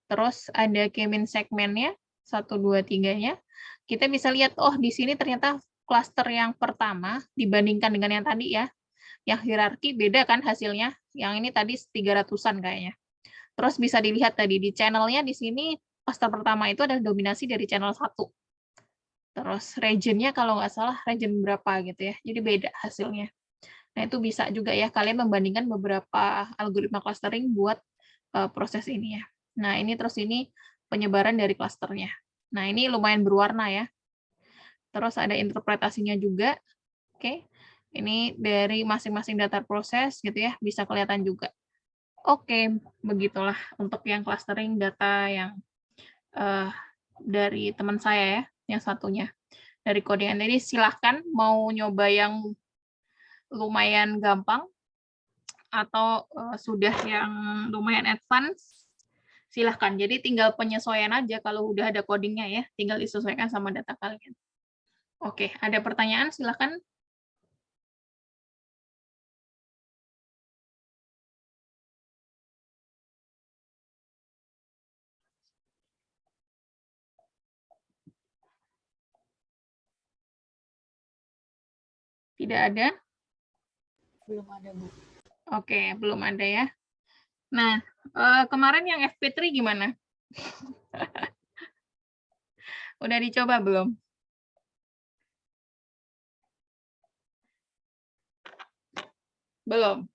[SPEAKER 1] Terus ada K-means segmennya, 1, 2, 3-nya. Kita bisa lihat, oh di sini ternyata klaster yang pertama dibandingkan dengan yang tadi ya. Yang hierarki beda kan hasilnya. Yang ini tadi 300-an kayaknya. Terus bisa dilihat tadi di channel-nya di sini klaster pertama itu adalah dominasi dari channel 1. Terus region-nya kalau nggak salah region berapa gitu ya. Jadi beda hasilnya. Nah, itu bisa juga ya kalian membandingkan beberapa algoritma clustering buat proses ini ya. Nah, ini terus ini penyebaran dari klasternya. Nah, ini lumayan berwarna ya. Terus ada interpretasinya juga. Oke. Ini dari masing-masing data proses gitu ya, bisa kelihatan juga. Oke, begitulah untuk yang clustering data yang dari teman saya ya, yang satunya. Dari codingan. Jadi silahkan mau nyoba yang lumayan gampang atau sudah yang lumayan advance, silahkan. Jadi tinggal penyesuaian aja kalau udah ada codingnya ya, tinggal disesuaikan sama data kalian. Oke, ada pertanyaan? Silahkan. Tidak ada?
[SPEAKER 3] Belum ada, Bu.
[SPEAKER 1] Oke, belum ada ya. Nah, kemarin yang FP3 gimana? Udah dicoba belum? Belum.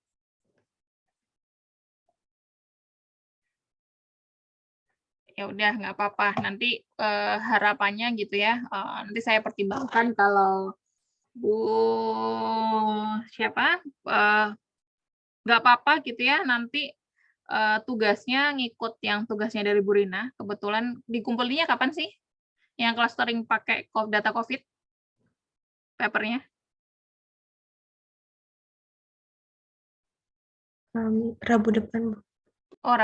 [SPEAKER 1] Ya udah, nggak apa-apa. Nanti harapannya gitu ya. Nanti saya pertimbangkan kalau Bu siapa nggak apa-apa gitu ya. Nanti tugasnya ngikut yang tugasnya dari Bu Rina. Kebetulan dikumpulinya kapan sih? Yang clustering pakai data COVID papernya?
[SPEAKER 4] Rabu depan, Bu.
[SPEAKER 1] Oh, Rabu.